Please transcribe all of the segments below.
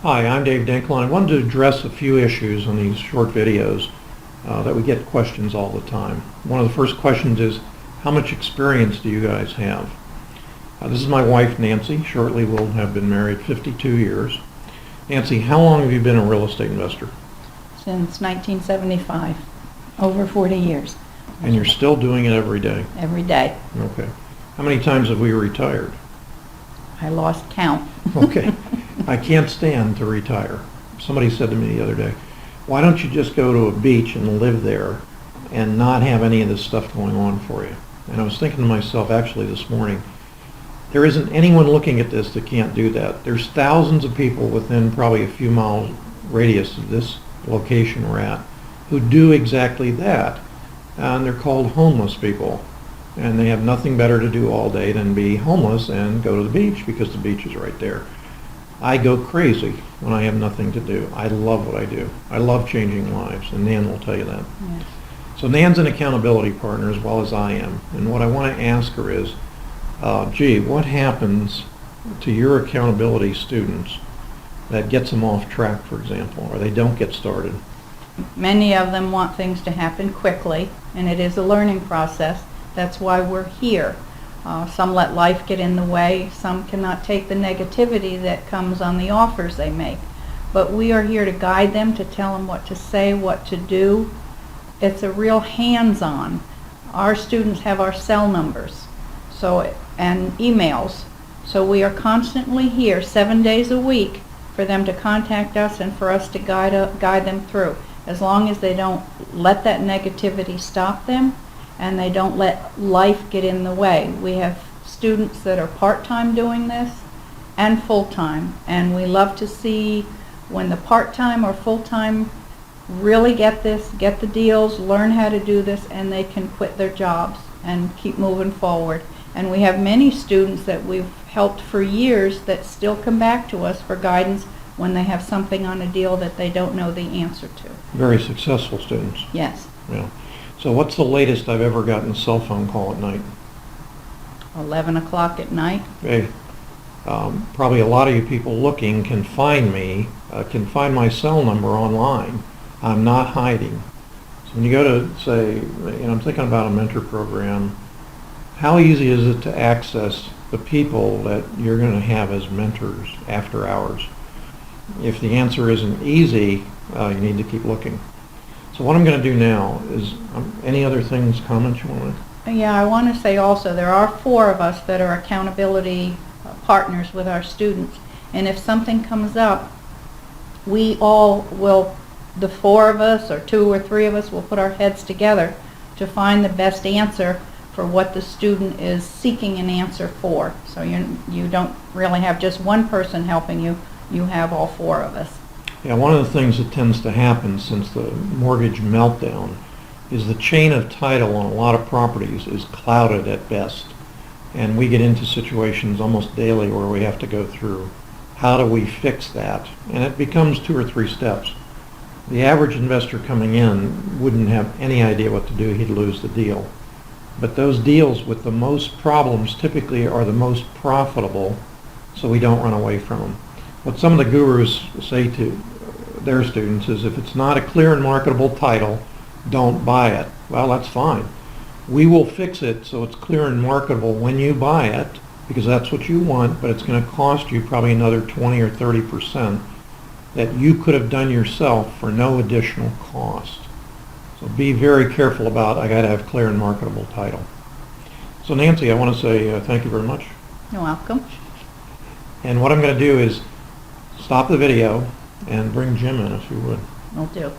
Hi, I'm Dave Dinkle, and I wanted to address a few issues on these short videos that we get questions all the time. One of the first questions is, how much experience do you guys have? This is my wife, Nancy. Shortly we'll have been married 52 years. Nancy, how long have you been a real estate investor? Since 1975, over 40 years. And you're still doing it every day? Every day. Okay. How many times have we retired? I lost count. Okay. I can't stand to retire. Somebody said to me the other day, why don't you just go to a beach and live there and not have any of this stuff going on for you? And I was thinking to myself actually this morning, there isn't anyone looking at this that can't do that. There's thousands of people within probably a few miles radius of this location we're at who do exactly that. And they're called homeless people. And they have nothing better to do all day than be homeless and go to the beach because the beach is right there. I go crazy when I have nothing to do. I love what I do. I love changing lives, and Nan will tell you that. Yes. So Nan's an accountability partner as well as I am. And what I want to ask her is, gee, what happens to your accountability students that gets them off track, for example, or they don't get started? Many of them want things to happen quickly, and it is a learning process. That's why we're here. Some let life get in the way. Some cannot take the negativity that comes on the offers they make. But we are here to guide them, to tell them what to say, what to do. It's a real hands-on. Our students have our cell numbers and emails. So we are constantly here 7 days a week for them to contact us and for us to guide them through. As long as they don't let that negativity stop them, and they don't let life get in the way. We have students that are part-time doing this and full-time, and we love to see when the part-time or full-time really get this, get the deals, learn how to do this, and they can quit their jobs and keep moving forward. And we have many students that we've helped for years that still come back to us for guidance when they have something on a deal that they don't know the answer to. Very successful students. Yes. Yeah. So what's the latest I've ever gotten a cell phone call at night? 11 o'clock at night. Okay. Probably a lot of you people looking can find me, can find my cell number online. I'm not hiding. So when you go to say, I'm thinking about a mentor program, how easy is it to access the people that you're going to have as mentors after hours? If the answer isn't easy, you need to keep looking. So what I'm going to do now is, any other things, comments you want to? Yeah, I want to say also there are 4 of us that are accountability partners with our students. And if something comes up, we all will, the 4 of us or 2 or 3 of us will put our heads together to find the best answer for what the student is seeking an answer for. So you don't really have just one person helping you, you have all 4 of us. Yeah, one of the things that tends to happen since the mortgage meltdown is the chain of title on a lot of properties is clouded at best. And we get into situations almost daily where we have to go through, how do we fix that? And it becomes 2 or 3 steps. The average investor coming in wouldn't have any idea what to do, he'd lose the deal. But those deals with the most problems typically are the most profitable, so we don't run away from them. What some of the gurus say to their students is, if it's not a clear and marketable title, don't buy it. Well, that's fine. We will fix it so it's clear and marketable when you buy it, because that's what you want, but it's going to cost you probably another 20 or 30% that you could have done yourself for no additional cost. So be very careful about, I got to have clear and marketable title. So Nancy, I want to say thank you very much. You're welcome. And what I'm going to do is stop the video and bring Jim in, if you would. Will do.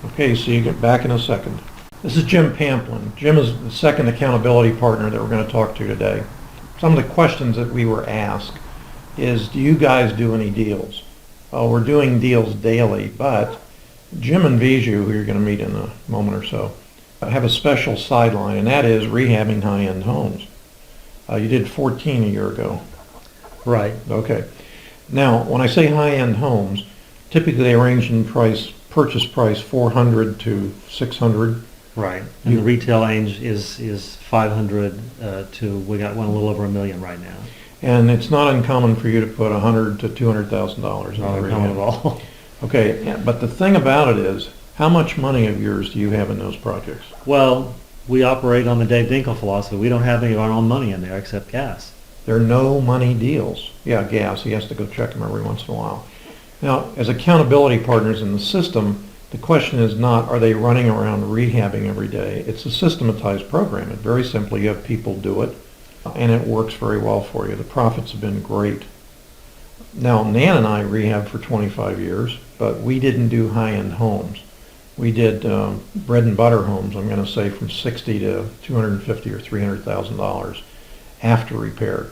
Okay, so you get back in a second. This is Jim Pamplin. Jim is the second accountability partner that we're going to talk to today. Some of the questions that we were asked is, do you guys do any deals? Well, we're doing deals daily, but Jim and Veeshu, who you're going to meet in a moment or so, have a special sideline, and that is rehabbing high-end homes. You did 14 a year ago. Right. Okay. Now, when I say high-end homes, typically they range in purchase price $400 to $600. Right. And the retail range is 500 to, we got one a little over $1 million right now. And it's not uncommon for you to put $100,000 to $200,000 in Not the uncommon rehab. at all. Okay, yeah, but the thing about it is, how much money of yours do you have in those projects? Well, we operate on the Dave Dinkle philosophy. We don't have any of our own money in there except gas. There are no money deals. Yeah, gas, he has to go check them every once in a while. Now, as accountability partners in the system, the question is not, are they running around rehabbing every day? It's a systematized program. It very simply, you have people do it, and it works very well for you. The profits have been great. Now, Nan and I rehabbed for 25 years, but we didn't do high-end homes. We did bread and butter homes, I'm going to say from $60 to $250 or $300,000 after repair.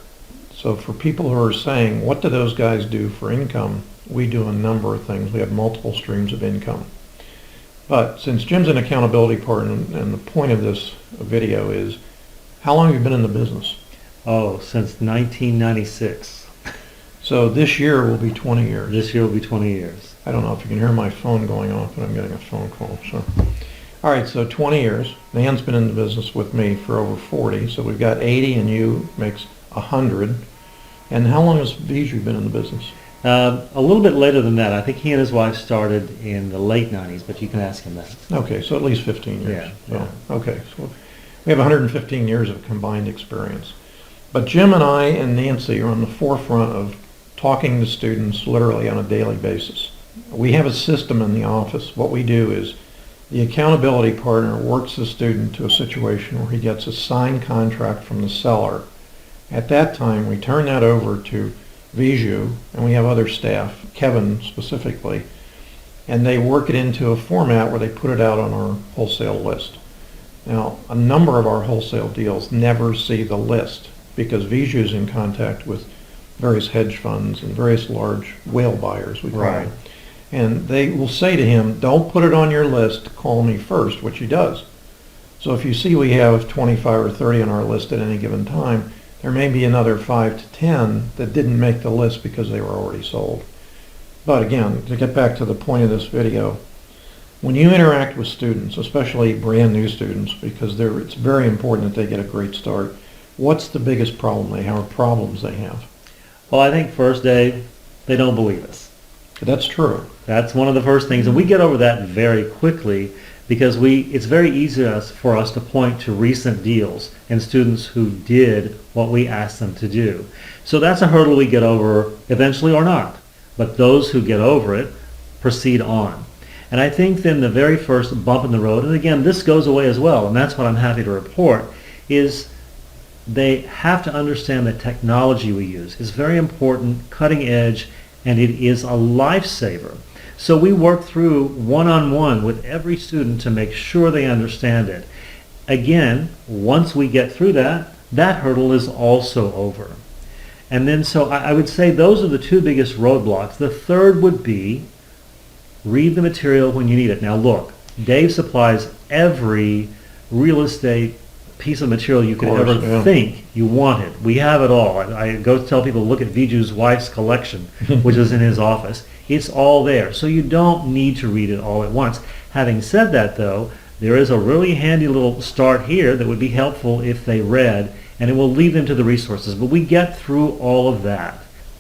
So for people who are saying, what do those guys do for income? We do a number of things. We have multiple streams of income. But since Jim's an accountability partner, and the point of this video is, how long have you been in the business? Oh, since 1996. So this year will be 20 years. This year will be 20 years. I don't know if you can hear my phone going off, but I'm getting a phone call. So, all right, so 20 years. Nan's been in the business with me for over 40, so we've got 80, and you makes 100. And how long has Veeshu been in the business? A little bit later than that. I think he and his wife started in the late 90s, but you can ask him that. Okay, so at least 15 years. Yeah, So, yeah. okay, so we have 115 years of combined experience. But Jim and I and Nancy are on the forefront of talking to students literally on a daily basis. We have a system in the office. What we do is the accountability partner works the student to a situation where he gets a signed contract from the seller. At that time, we turn that over to Veeshu, and we have other staff, Kevin specifically, and they work it into a format where they put it out on our wholesale list. Now, a number of our wholesale deals never see the list because Veeshu is in contact with various hedge funds and various large whale buyers, we call Right. them. And they will say to him, don't put it on your list, call me first, which he does. So if you see we have 25 or 30 on our list at any given time, there may be another 5 to 10 that didn't make the list because they were already sold. But again, to get back to the point of this video, when you interact with students, especially brand new students, because it's very important that they get a great start, what's the biggest problem they have, or problems they have? Well, I think first, Dave, they don't believe us. That's true. That's one of the first things, and we get over that very quickly because it's very easy for us to point to recent deals and students who did what we asked them to do. So that's a hurdle we get over eventually or not. But those who get over it proceed on. And I think then the very first bump in the road, and again, this goes away as well, and that's what I'm happy to report, is they have to understand that technology we use is very important, cutting edge, and it is a lifesaver. So we work through one-on-one with every student to make sure they understand it. Again, once we get through that, that hurdle is also over. And then so I would say those are the two biggest roadblocks. The third would be read the material when you need it. Now look, Dave supplies every real estate piece of material you could ever think you wanted. We have it all. I go tell people, look at Veeshu's wife's collection, which is in his office. It's all there. So you don't need to read it all at once. Having said that, though, there is a really handy little start here that would be helpful if they read, and it will lead them to the resources. But we get through all of that.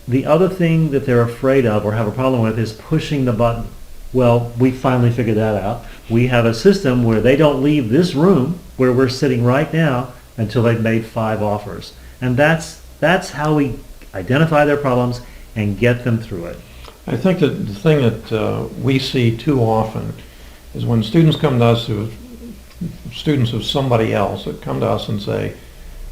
The other thing that they're afraid of or have a problem with is pushing the button. Well, we finally figured that out. We have a system where they don't leave this room where we're sitting right now until they've made 5 offers. And that's how we identify their problems and get them through it. I think that the thing that we see too often is when students come to us, students of somebody else that come to us and say,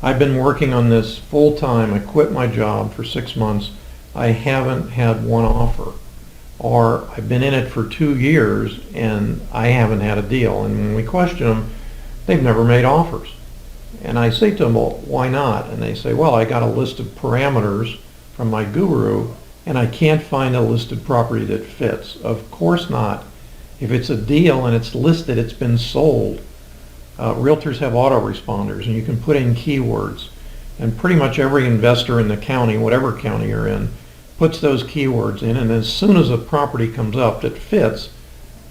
I've been working on this full time, I quit my job for 6 months, I haven't had one offer. Or I've been in it for 2 years and I haven't had a deal. And when we question them, they've never made offers. And I say to them, well, why not? And they say, well, I got a list of parameters from my guru and I can't find a listed property that fits. Of course not. If it's a deal and it's listed, it's been sold. Realtors have autoresponders and you can put in keywords. And pretty much every investor in the county, whatever county you're in, puts those keywords in, and as soon as a property comes up that fits,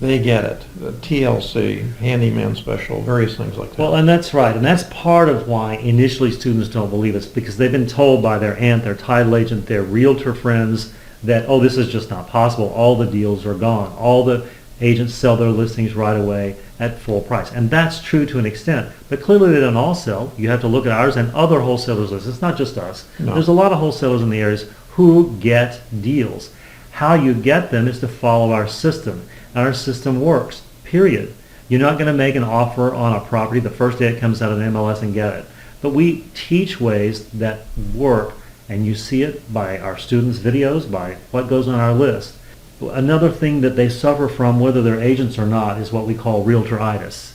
They get it. The TLC, handyman special, various things like that. Well, and that's right. And that's part of why initially students don't believe us, because they've been told by their aunt, their title agent, their realtor friends that, oh, this is just not possible. All the deals are gone. All the agents sell their listings right away at full price. And that's true to an extent. But clearly they don't all sell. You have to look at ours and other wholesalers' lists. It's not just us. No. There's a lot of wholesalers in the areas who get deals. How you get them is to follow our system. And our system works, period. You're not going to make an offer on a property the first day it comes out of MLS and get it. But we teach ways that work, and you see it by our students' videos, by what goes on our list. Another thing that they suffer from, whether they're agents or not, is what we call realtoritis.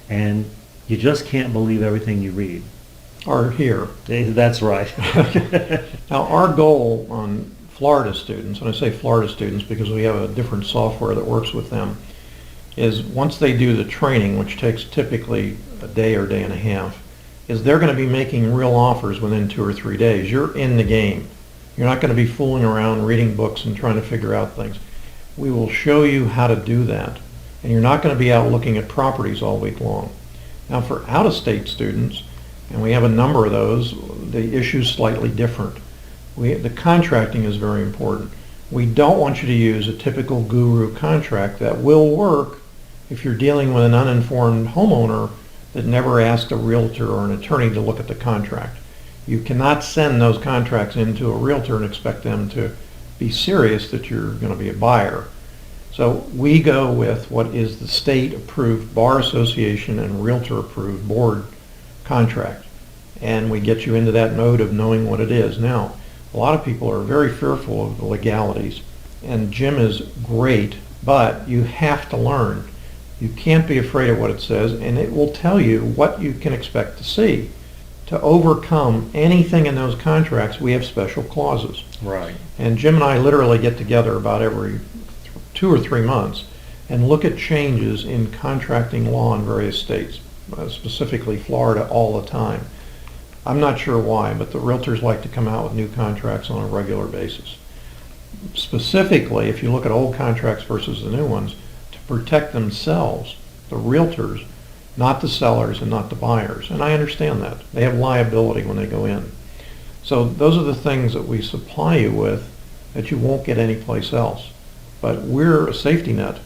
And you just can't believe everything you read. Or here. That's right. Now, our goal on Florida students, and I say Florida students because we have a different software that works with them, is once they do the training, which takes typically a day or day and a half, is they're going to be making real offers within 2 or 3 days. You're in the game. You're not going to be fooling around reading books and trying to figure out things. We will show you how to do that, and you're not going to be out looking at properties all week long. Now, for out-of-state students, and we have a number of those, the issue's slightly different. The contracting is very important. We don't want you to use a typical guru contract that will work if you're dealing with an uninformed homeowner that never asked a realtor or an attorney to look at the contract. You cannot send those contracts into a realtor and expect them to be serious that you're going to be a buyer. So we go with what is the state-approved Bar Association and realtor-approved board contract. And we get you into that mode of knowing what it is. Now, a lot of people are very fearful of the legalities, and Jim is great, but you have to learn. You can't be afraid of what it says, and it will tell you what you can expect to see. To overcome anything in those contracts, we have special clauses. Right. And Jim and I literally get together about every 2 or 3 months and look at changes in contracting law in various states, specifically Florida, all the time. I'm not sure why, but the realtors like to come out with new contracts on a regular basis. Specifically, if you look at old contracts versus the new ones, to protect themselves, the realtors, not the sellers and not the buyers. And I understand that. They have liability when they go in. So those are the things that we supply you with that you won't get anyplace else. But we're a safety net.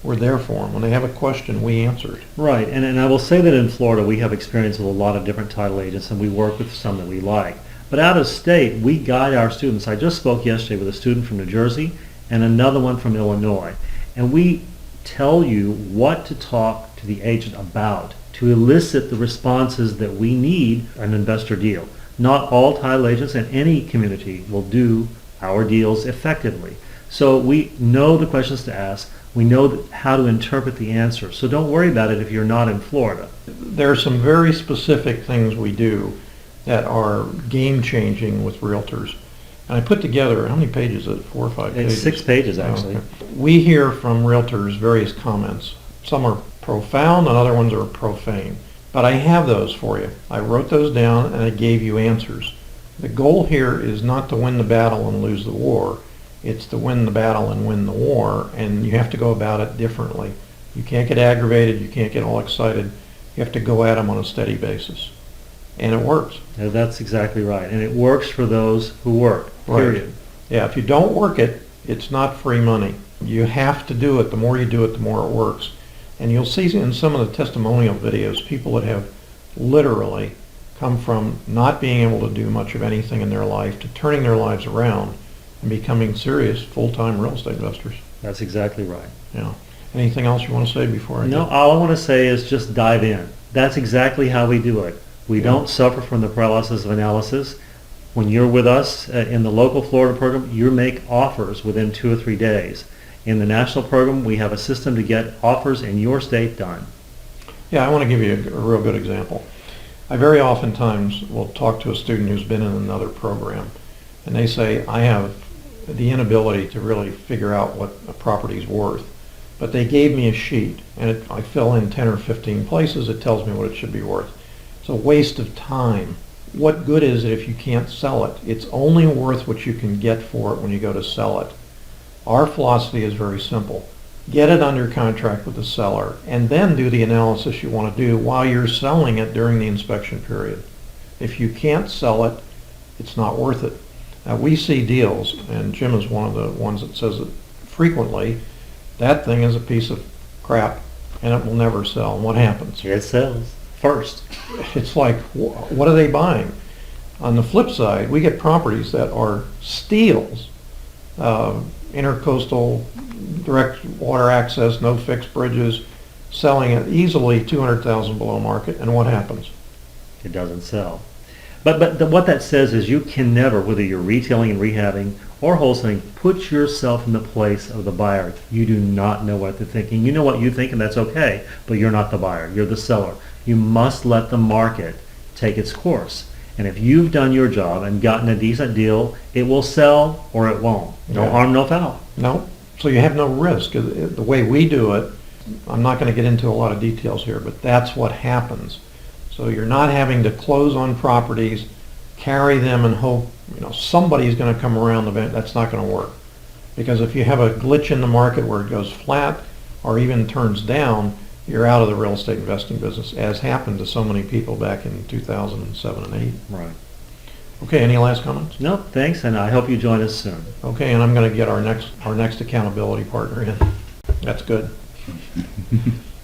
We're there for them. When they have a question, we answer it. Right, and I will say that in Florida we have experience with a lot of different title agents, and we work with some that we like. But out of state, we guide our students. I just spoke yesterday with a student from New Jersey and another one from Illinois. And we tell you what to talk to the agent about to elicit the responses that we need an investor deal. Not all title agents in any community will do our deals effectively. So we know the questions to ask. We know how to interpret the answer. So don't worry about it if you're not in Florida. There are some very specific things we do that are game-changing with realtors. And I put together, how many pages is it? 4 or 5 pages? It's 6 pages, actually. Okay. We hear from realtors various comments. Some are profound and other ones are profane. But I have those for you. I wrote those down and I gave you answers. The goal here is not to win the battle and lose the war. It's to win the battle and win the war, and you have to go about it differently. You can't get aggravated. You can't get all excited. You have to go at them on a steady basis. And it works. Yeah, that's exactly right. And it works for those who work, period. Right. Yeah, if you don't work it, it's not free money. You have to do it. The more you do it, the more it works. And you'll see in some of the testimonial videos, people that have literally come from not being able to do much of anything in their life to turning their lives around and becoming serious full-time real estate investors. That's exactly right. Yeah. Anything else you want to say before I No, get? all I want to say is just dive in. That's exactly how we do it. We don't suffer from the paralysis of analysis. When you're with us in the local Florida program, you make offers within 2 or 3 days. In the national program, we have a system to get offers in your state done. Yeah, I want to give you a real good example. I very oftentimes will talk to a student who's been in another program, and they say, I have the inability to really figure out what a property's worth. But they gave me a sheet, and I fill in 10 or 15 places, it tells me what it should be worth. It's a waste of time. What good is it if you can't sell it? It's only worth what you can get for it when you go to sell it. Our philosophy is very simple. get it under contract with the seller, and then do the analysis you want to do while you're selling it during the inspection period. If you can't sell it, it's not worth it. Now, we see deals, and Jim is one of the ones that says it frequently, that thing is a piece of crap, and it will never sell. And what happens? It sells first. It's like, what are they buying? On the flip side, we get properties that are steals, intercoastal, direct water access, no fixed bridges, selling at easily 200,000 below market, and what happens? It doesn't sell. But what that says is you can never, whether you're retailing and rehabbing or wholesaling, put yourself in the place of the buyer. You do not know what they're thinking. You know what you think, and that's okay, but you're not the buyer. You're the seller. You must let the market take its course. And if you've done your job and gotten a decent deal, it will sell or it won't. No harm, no foul. No. So you have no risk. The way we do it, I'm not going to get into a lot of details here, but that's what happens. So you're not having to close on properties, carry them and hope, somebody's going to come around the bend. That's not going to work. Because if you have a glitch in the market where it goes flat or even turns down, you're out of the real estate investing business, as happened to so many people back in 2007 and 8. Right. Okay, any last comments? No, thanks, and I hope you join us soon. Okay, and I'm going to get our next accountability partner in. That's good.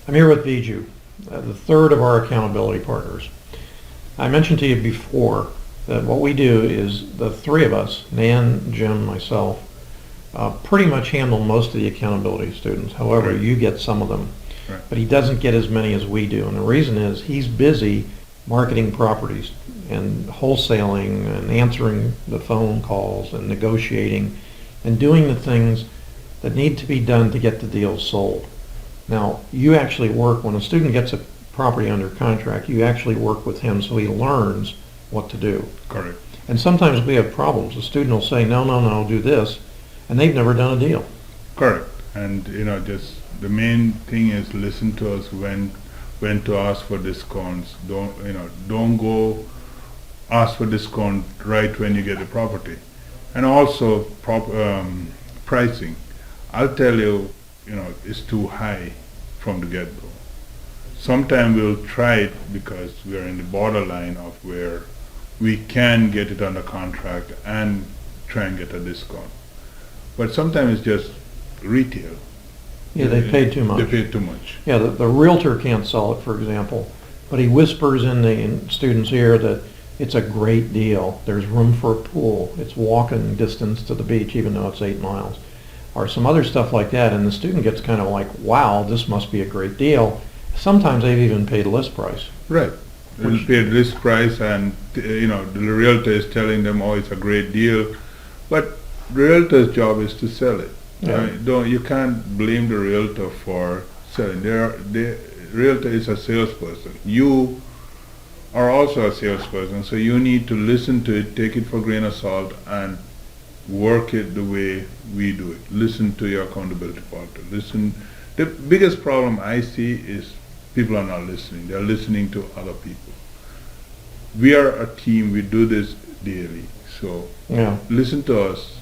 I'm here with Veeshu, the third of our accountability partners. I mentioned to you before that what we do is the three of us, Nan, Jim, myself, pretty much handle most of the accountability students. However, Right. you get some of them. Right. But he doesn't get as many as we do. And the reason is he's busy marketing properties and wholesaling and answering the phone calls and negotiating and doing the things that need to be done to get the deal sold. Now, you actually work, when a student gets a property under contract, you actually work with him so he learns what to do. Correct. And sometimes we have problems. The student will say, no, do this, and they've never done a deal. Correct. And just the main thing is listen to us when to ask for discounts. Don't go ask for discount right when you get the property. And also pricing. I'll tell you, it's too high from the get-go. Sometimes we'll try it because we're in the borderline of where we can get it under contract and try and get a discount. But sometimes it's just retail. Yeah, they pay too much. They pay too much. Yeah, the realtor can't sell it, for example, but he whispers in the student's ear that it's a great deal. There's room for a pool. It's walking distance to the beach, even though it's 8 miles. Or some other stuff like that, and the student gets kind of like, wow, this must be a great deal. Sometimes they've even paid list price. Right. They paid list price, and the realtor is telling them, oh, it's a great deal. But the realtor's job is to sell it. Yeah. You can't blame the realtor for selling. The realtor is a salesperson. You are also a salesperson, so you need to listen to it, take it for a grain of salt, and work it the way we do it. Listen to your accountability partner. Listen. The biggest problem I see is people are not listening. They're listening to other people. We are a team. We do this daily. So Yeah. listen to us.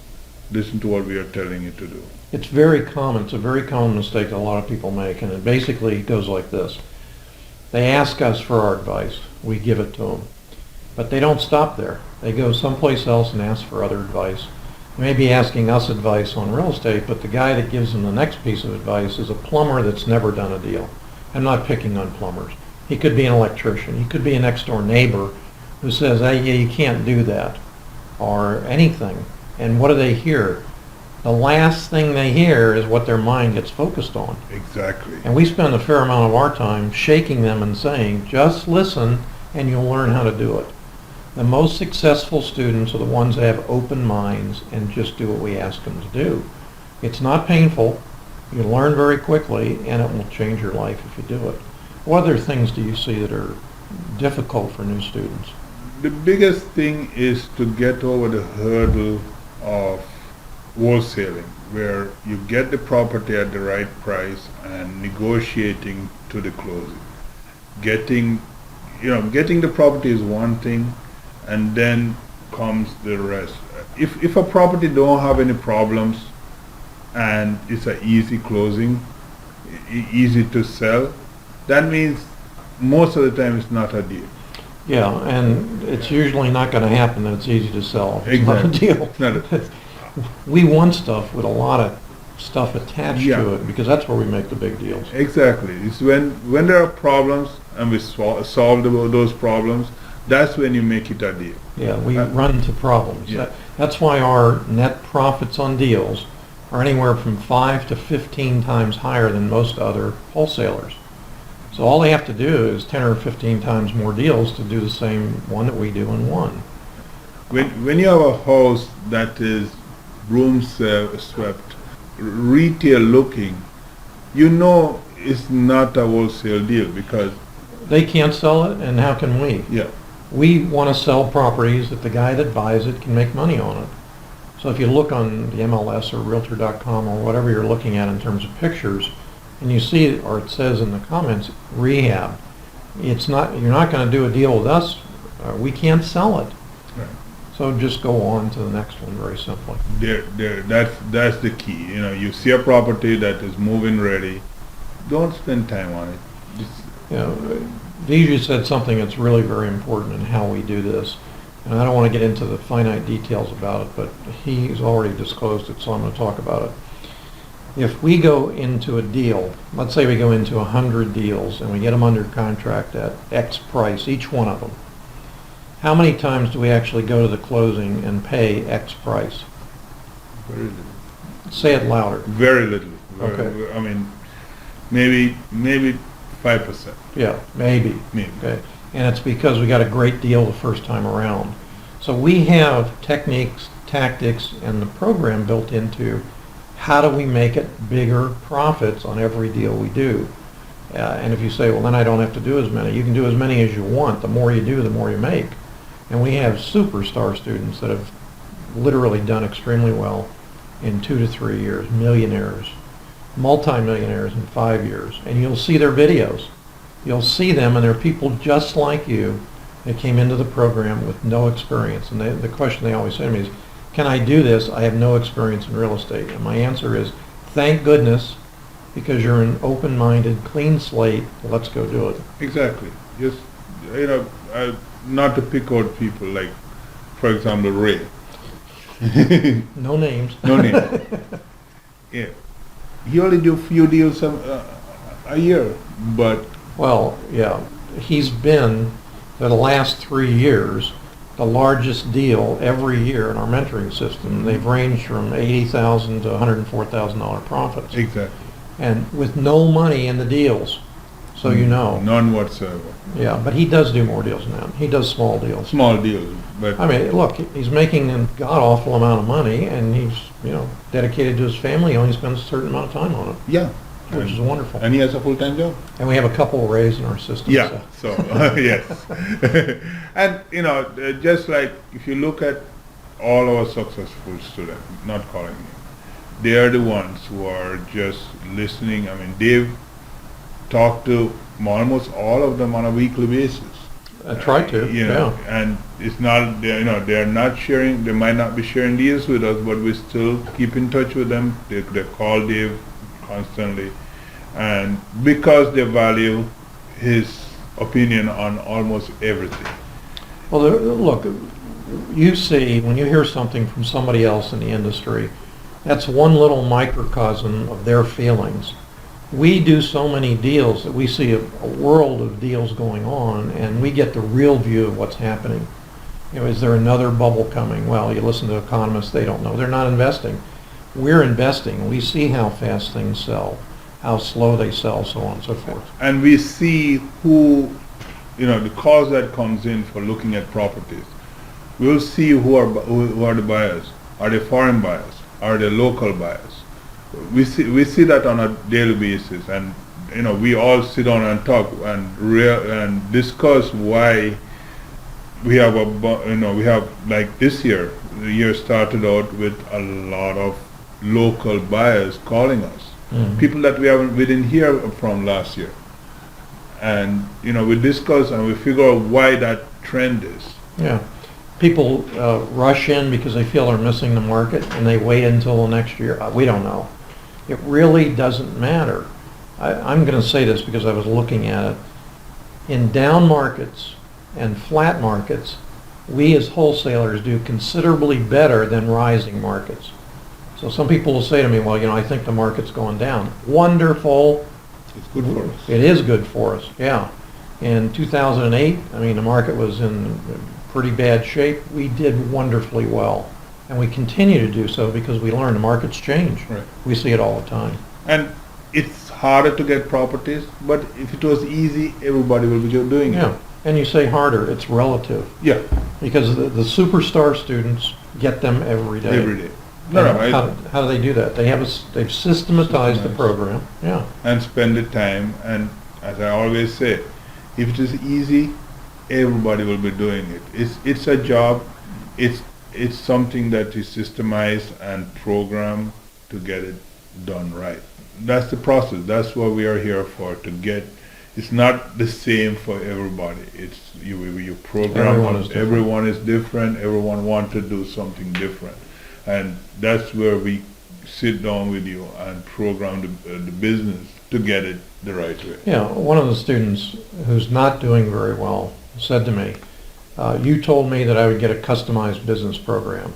Listen to what we are telling you to do. It's very common. It's a very common mistake that a lot of people make, and it basically goes like this. They ask us for our advice. We give it to them. But they don't stop there. They go someplace else and ask for other advice. They may be asking us advice on real estate, but the guy that gives them the next piece of advice is a plumber that's never done a deal. I'm not picking on plumbers. He could be an electrician. He could be a next door neighbor who says, hey, yeah, you can't do that, or anything. And what do they hear? The last thing they hear is what their mind gets focused on. Exactly. And we spend a fair amount of our time shaking them and saying, just listen and you'll learn how to do it. The most successful students are the ones that have open minds and just do what we ask them to do. It's not painful. You learn very quickly, and it will change your life if you do it. What other things do you see that are difficult for new students? The biggest thing is to get over the hurdle of wholesaling, where you get the property at the right price and negotiating to the closing. Getting the property is one thing, and then comes the rest. If a property don't have any problems, and it's a easy closing, easy to sell, that means most of the time it's not a deal. Yeah, and it's usually not going to happen that it's easy to sell. It's not a deal. It's not a- We want stuff with a lot of stuff attached Yeah. to it because that's where we make the big deals. Exactly. It's when there are problems and we solve those problems, that's when you make it a deal. Yeah, we run into problems. Yeah. That's why our net profits on deals are anywhere from 5 to 15 times higher than most other wholesalers. So all they have to do is 10 or 15 times more deals to do the same one that we do in one. When you have a house that is room swept, retail looking, you know it's not a wholesale deal because They can't sell it, and how can we? yeah, We want to sell properties that the guy that buys it can make money on it. So if you look on the MLS or Realtor.com or whatever you're looking at in terms of pictures, and you see it, or it says in the comments, rehab, you're not going to do a deal with us. We can't sell it. right. So just go on to the next one very simply. That's the key. You know, you see a property that is move-in ready, don't spend time on it. Just, You know, Veeshu said something that's really very important in how we do this. And I don't want to get into the finite details about it, but he's already disclosed it, so I'm going to talk about it. If we go into a deal, let's say we go into 100 deals and we get them under contract at X price, each one of them, how many times do we actually go to the closing and pay X price? very little. Say it louder. Very little. Okay. I mean, maybe 5%. Yeah, maybe. Maybe. Okay. And it's because we got a great deal the first time around. So we have techniques, tactics, and the program built into how do we make it bigger profits on every deal we do. And if you say, well, then I don't have to do as many, you can do as many as you want. The more you do, the more you make. And we have superstar students that have literally done extremely well in 2 to 3 years, millionaires, multimillionaires in 5 years. And you'll see their videos. You'll see them, and they're people just like you that came into the program with no experience. And the question they always say to me is, can I do this? I have no experience in real estate. And my answer is, thank goodness, because you're an open-minded, clean slate. Let's go do it. Exactly. Just, not to pick out people like, for example, Ray. No names. No name. Yeah. He only do few deals a year, but Well, yeah, he's been, for the last 3 years, the largest deal every year in our mentoring system. They've ranged from $80,000 to $104,000 profits. exactly. And with no money in the deals, so you know. None whatsoever. Yeah, but he does do more deals than that. He does small deals. Small deals, but I mean, look, he's making a god-awful amount of money, and he's, dedicated to his family. He only spends a certain amount of time on it, yeah. which is wonderful. And he has a full-time job. And we have a couple of Rays in our system. Yeah, so, yes. And, just like if you look at all our successful students, not calling me, they are the ones who are just listening. I mean, they've talked to almost all of them on a weekly basis. I try to, yeah. And it's not, they're not sharing, they might not be sharing deals with us, but we still keep in touch with them. They call Dave constantly. And because they value his opinion on almost everything. Well, look, you see, when you hear something from somebody else in the industry, that's one little microcosm of their feelings. We do so many deals that we see a world of deals going on, and we get the real view of what's happening. Is there another bubble coming? Well, you listen to economists, they don't know. They're not investing. We're investing. We see how fast things sell, how slow they sell, so on and so forth. And we see who, the calls that comes in for looking at properties. We'll see who are the buyers. Are they foreign buyers? Are they local buyers? We see that on a daily basis, and we all sit down and talk and discuss why we have we have, like this year. The year started out with a lot of local buyers calling us, people that we didn't hear from last year, and we discuss and we figure out why that trend is. Yeah. People rush in because they feel they're missing the market, and they wait until the next year. We don't know. It really doesn't matter. I'm going to say this because I was looking at it. In down markets and flat markets, we as wholesalers do considerably better than rising markets. So some people will say to me, well, I think the market's going down. Wonderful. It's good for us. It is good for us, yeah. In 2008, the market was in pretty bad shape. We did wonderfully well. And we continue to do so because we learn the markets change. Right. We see it all the time. And it's harder to get properties, but if it was easy, everybody will be doing Yeah. it. And you say harder, it's relative. Yeah, Because the superstar students get them every day. every day. No, no, How do they do that? They've systematized the Systematized. program. Yeah. and spend the time. And as I always say, if it is easy, everybody will be doing it. It's a job. It's something that is systemized and programmed to get it done right. That's the process. That's what we are here for, to get. It's not the same for everybody. It's you program. Everyone is different. Everyone wants to do something different, and that's where we sit down with you and program the business to get it the right way. Yeah, one of the students who's not doing very well said to me, you told me that I would get a customized business program.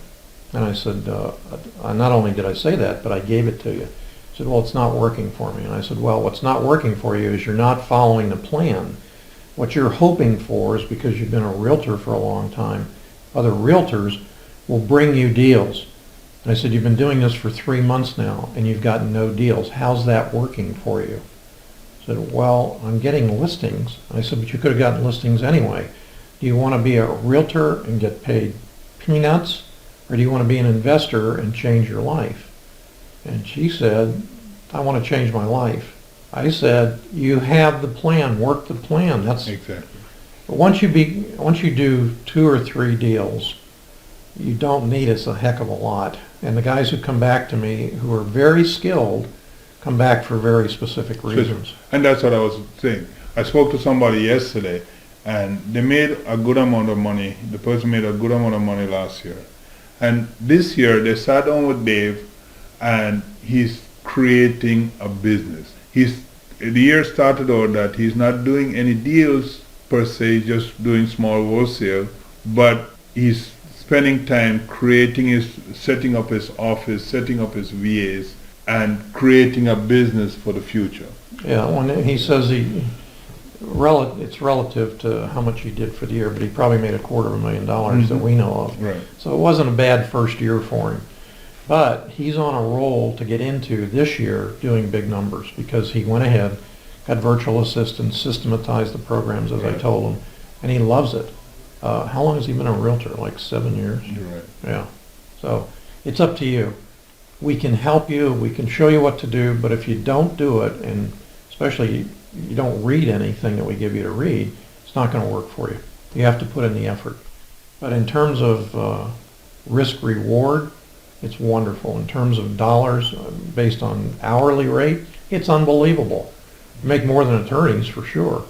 And I said, not only did I say that, but I gave it to you. He said, well, it's not working for me. And I said, well, what's not working for you is you're not following the plan. What you're hoping for is, because you've been a realtor for a long time, other realtors will bring you deals. And I said, you've been doing this for 3 months now, and you've gotten no deals. How's that working for you? He said, well, I'm getting listings. And I said, but you could have gotten listings anyway. Do you want to be a realtor and get paid peanuts, or do you want to be an investor and change your life? And she said, I want to change my life. I said, you have the plan, work the plan. That's Exactly. But once you do 2 or 3 deals, you don't need us a heck of a lot. And the guys who come back to me who are very skilled come back for very specific reasons. And that's what I was saying. I spoke to somebody yesterday, and they made a good amount of money. The person made a good amount of money last year. And this year, they sat down with Dave, and he's creating a business. The year started out that he's not doing any deals per se, just doing small wholesale, but he's spending time setting up his office, setting up his VAs, and creating a business for the future. Yeah, when he says it's relative to how much he did for the year, but he probably made $250,000 that we know of. Right. So it wasn't a bad first year for him. But he's on a roll to get into this year doing big numbers, because he went ahead, got virtual assistants, systematized the programs, as I Right. told him, and he loves it. How long has he been a realtor? Like 7 years? You're right. Yeah. So it's up to you. We can help you, we can show you what to do, but if you don't do it, and especially you don't read anything that we give you to read, it's not going to work for you. You have to put in the effort. But in terms of risk reward, it's wonderful. In terms of dollars based on hourly rate, it's unbelievable. You make more than attorneys for sure,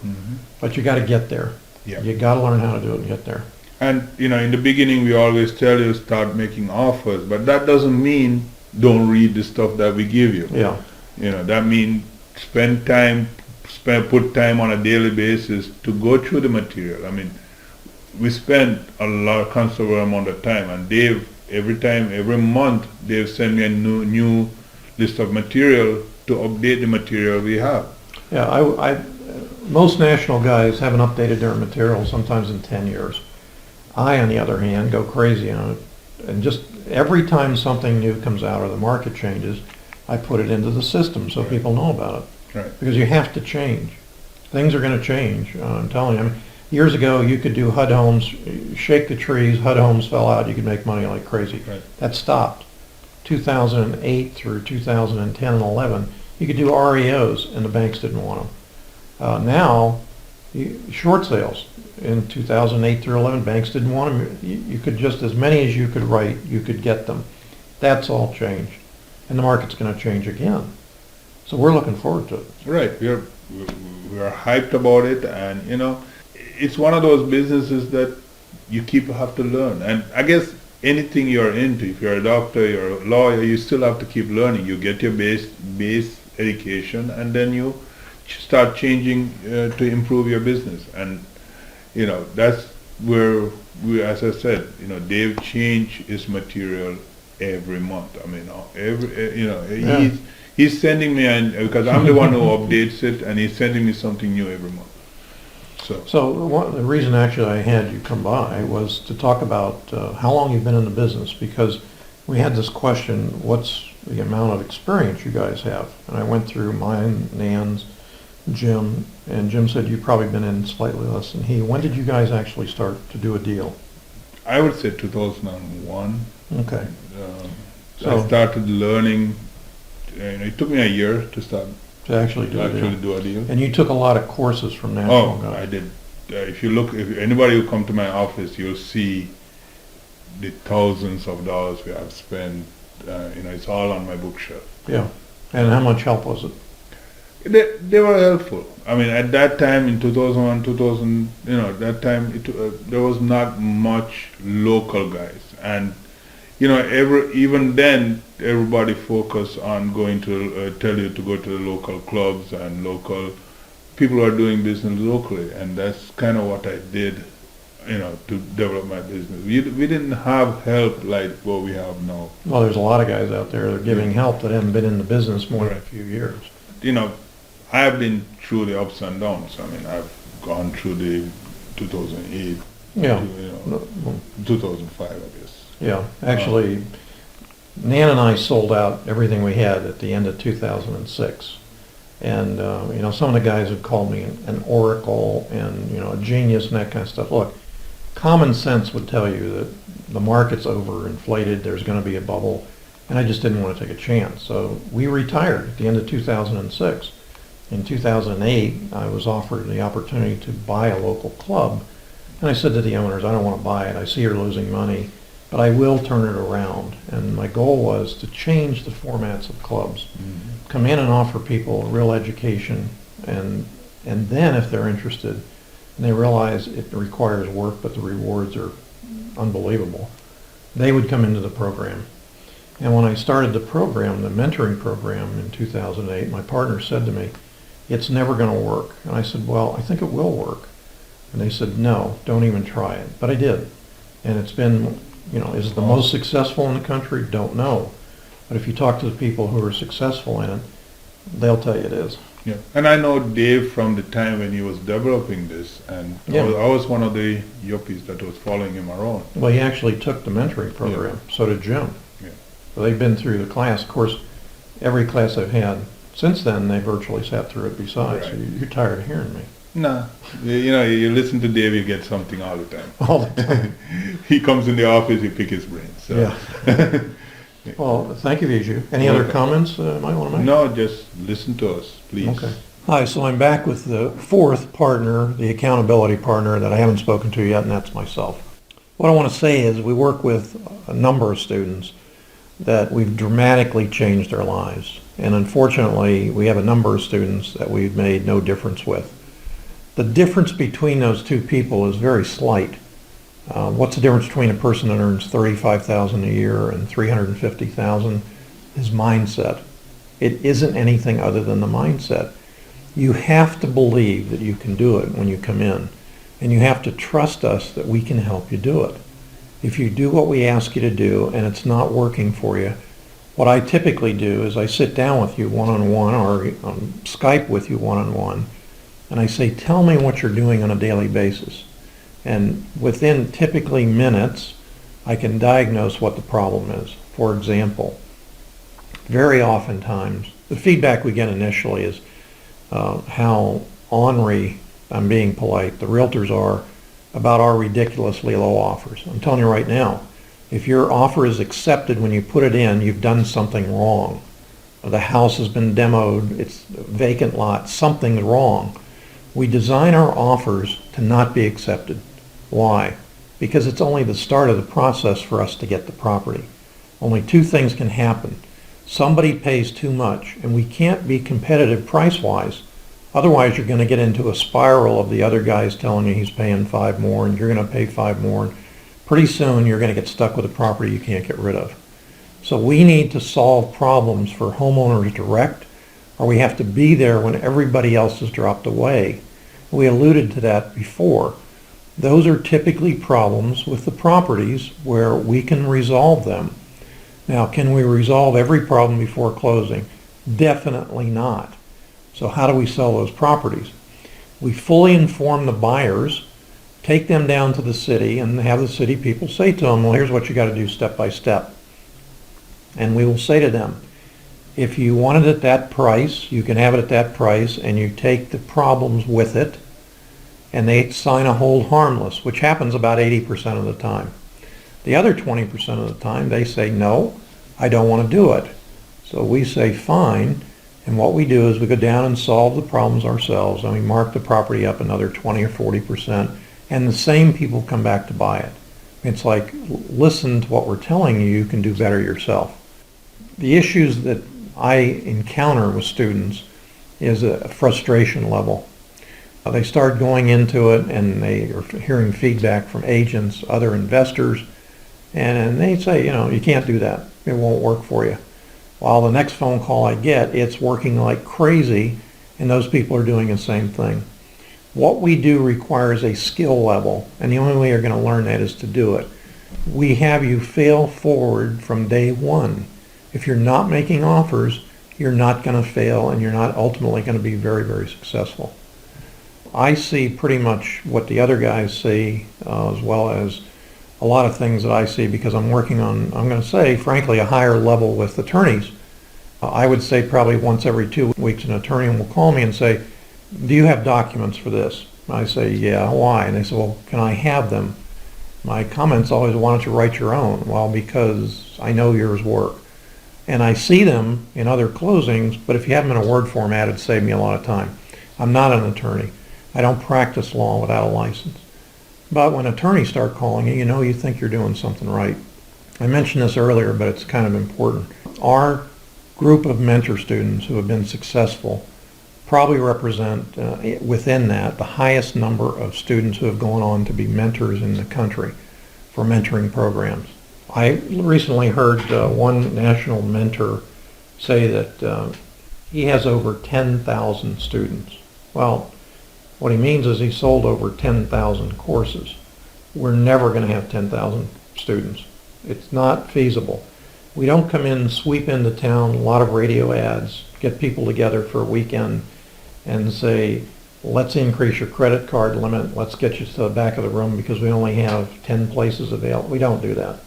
but you got to get there. Yeah. You got to learn how to do it and get there. And in the beginning, we always tell you start making offers, but that doesn't mean don't read the stuff that we give you. Yeah. That means put time on a daily basis to go through the material. I mean, we spend a considerable amount of time, and Dave, every month, Dave send me a new list of material to update the material we have. Yeah, most national guys haven't updated their material sometimes in 10 years. I, on the other hand, go crazy on it. And just every time something new comes out or the market changes, I put it into the system so people know about it. Right. Because you have to change. Things are going to change. I'm telling you. I mean, years ago, you could do HUD homes, shake the trees, HUD homes fell out, you could make money like crazy. Right. That stopped. 2008 through 2010 and 11, you could do REOs, and the banks didn't want them. Now, short sales in 2008 through 11, banks didn't want them. You could just, as many as you could write, you could get them. That's all changed. And the market's going to change again. So we're looking forward to it. Right. We are hyped about it, and it's one of those businesses that you have to learn. And I guess anything you're into, if you're a doctor, you're a lawyer, you still have to keep learning. You get your base education, and then you start changing to improve your business. And that's where as I said, Dave change his material every month. I mean, Yeah. he's sending me, because I'm the one who updates it, and he's sending me something new every month. So the reason actually I had you come by was to talk about how long you've been in the business, because we had this question, what's the amount of experience you guys have? And I went through mine, Nan's, Jim, and Jim said you've probably been in slightly less than he. When did you guys actually start to do a deal? I would say 2001. Okay. I started learning, it took me a year to start To actually do a deal. do a deal. And you took a lot of courses from National Guard. I did. If anybody who come to my office, you'll see the thousands of dollars we have spent. It's all on my bookshelf. Yeah. And how much help was it? They were helpful. I mean, at that time in 2001, 2000, that time there was not much local guys, and even then everybody focused on going to tell you to go to the local clubs and local people who are doing business locally, and that's kind of what I did, to develop my business. We didn't have help like what we have now. Well, there's a lot of guys out there that are giving help that haven't been in the business more than a few years. I have been through the ups and downs. I mean, I've gone through the 2008, Yeah. 2005, I guess. Yeah. Actually, Nan and I sold out everything we had at the end of 2006. And, some of the guys have called me an oracle and, a genius and that kind of stuff. Look, common sense would tell you that the market's overinflated, there's going to be a bubble, and I just didn't want to take a chance. So we retired at the end of 2006. In 2008, I was offered the opportunity to buy a local club, and I said to the owners, I don't want to buy it. I see you're losing money, but I will turn it around. And my goal was to change the formats of clubs. Mm-hmm. Come in and offer people real education, and then if they're interested, and they realize it requires work, but the rewards are unbelievable, they would come into the program. And when I started the program, the mentoring program in 2008, my partner said to me, it's never going to work. And I said, well, I think it will work. And they said, no, don't even try it. But I did. And it's been, is it the most successful in the country? Don't know. But if you talk to the people who are successful in it, they'll tell you it is. Yeah. And I know Dave from the time when he was developing this, and Yeah. I was one of the yuppies that was following him around. Well, he actually took the mentoring program. Yeah. So did Jim. Yeah. So they've been through the class. Of course, every class I've had since then, they virtually sat through it besides. Right. So you're tired of hearing me. Nah. You listen to Dave, you get something all the time. All the time. He comes in the office, you pick his brain. So. Yeah. Well, thank you, Veeshu. Any other comments you might want to make? No, just listen to us, please. Okay. Hi, so I'm back with the fourth partner, the accountability partner that I haven't spoken to yet, and that's myself. What I want to say is we work with a number of students that we've dramatically changed their lives. And unfortunately, we have a number of students that we've made no difference with. The difference between those two people is very slight. What's the difference between a person that earns $35,000 a year and $350,000? His mindset. It isn't anything other than the mindset. You have to believe that you can do it when you come in, and you have to trust us that we can help you do it. If you do what we ask you to do and it's not working for you, what I typically do is I sit down with you one-on-one or on Skype with you one-on-one, and I say, tell me what you're doing on a daily basis. And within typically minutes, I can diagnose what the problem is. For example, very oftentimes, the feedback we get initially is how ornery, I'm being polite, the realtors are about our ridiculously low offers. I'm telling you right now, if your offer is accepted when you put it in, you've done something wrong. The house has been demoed, it's a vacant lot, something's wrong. We design our offers to not be accepted. Why? Because it's only the start of the process for us to get the property. Only two things can happen. Somebody pays too much, and we can't be competitive price-wise. Otherwise, you're going to get into a spiral of the other guy's telling you he's paying $5 more, and you're going to pay $5 more. pretty soon you're going to get stuck with a property you can't get rid of. So we need to solve problems for homeowners direct, or we have to be there when everybody else has dropped away. We alluded to that before. Those are typically problems with the properties where we can resolve them. Now, can we resolve every problem before closing? Definitely not. So how do we sell those properties? We fully inform the buyers, take them down to the city, and have the city people say to them, well, here's what you got to do step by step. And we will say to them, if you want it at that price, you can have it at that price, and you take the problems with it, and they sign a hold harmless, which happens about 80% of the time. The other 20% of the time, they say, no, I don't want to do it. So we say, fine, and what we do is we go down and solve the problems ourselves, and we mark the property up another 20 or 40%, and the same people come back to buy it. It's like, listen to what we're telling you, you can do better yourself. The issues that I encounter with students is a frustration level. They start going into it and they are hearing feedback from agents, other investors, and they say, you can't do that. It won't work for you. While the next phone call I get, it's working like crazy, and those people are doing the same thing. What we do requires a skill level, and the only way you're going to learn that is to do it. We have you fail forward from day one. If you're not making offers, you're not going to fail, and you're not ultimately going to be very, very successful. I see pretty much what the other guys see, as well as a lot of things that I see, because I'm working on, I'm going to say, frankly, a higher level with attorneys. I would say probably once every 2 weeks an attorney will call me and say, do you have documents for this? I say, yeah, why? And they say, well, can I have them? My comments always, why don't you write your own? Well, because I know yours work. And I see them in other closings, but if you have them in a Word format, it'd save me a lot of time. I'm not an attorney. I don't practice law without a license. But when attorneys start calling you, you think you're doing something right. I mentioned this earlier, but it's kind of important. Our group of mentor students who have been successful probably represent within that the highest number of students who have gone on to be mentors in the country for mentoring programs. I recently heard one national mentor say that he has over 10,000 students. Well, what he means is he sold over 10,000 courses. We're never going to have 10,000 students. It's not feasible. We don't come in, sweep into town, a lot of radio ads, get people together for a weekend and say, let's increase your credit card limit, let's get you to the back of the room because we only have 10 places available. We don't do that.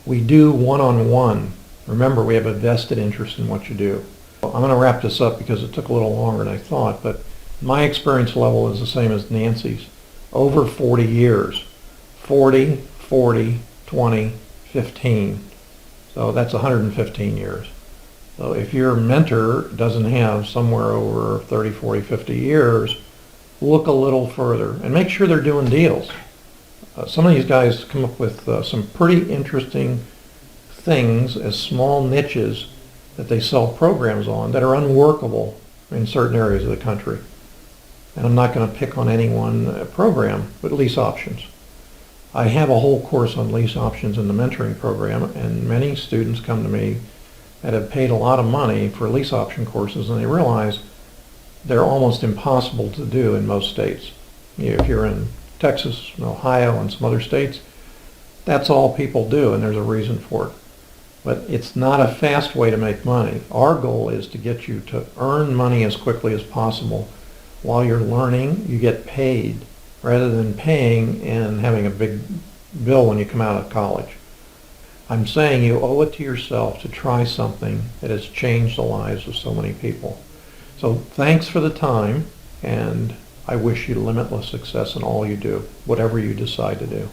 We do one-on-one. Remember, we have a vested interest in what you do. I'm going to wrap this up because it took a little longer than I thought, but my experience level is the same as Nancy's. Over 40 years. 40, 40, 20, 15. So that's 115 years. So if your mentor doesn't have somewhere over 30, 40, 50 years, look a little further and make sure they're doing deals. Some of these guys come up with some pretty interesting things as small niches that they sell programs on that are unworkable in certain areas of the country. And I'm not going to pick on any one program, but lease options. I have a whole course on lease options in the mentoring program, and many students come to me that have paid a lot of money for lease option courses, and they realize they're almost impossible to do in most states. If you're in Texas, Ohio, and some other states, that's all people do, and there's a reason for it. But it's not a fast way to make money. Our goal is to get you to earn money as quickly as possible. While you're learning, you get paid rather than paying and having a big bill when you come out of college. I'm saying you owe it to yourself to try something that has changed the lives of so many people. So thanks for the time, and I wish you limitless success in all you do, whatever you decide to do.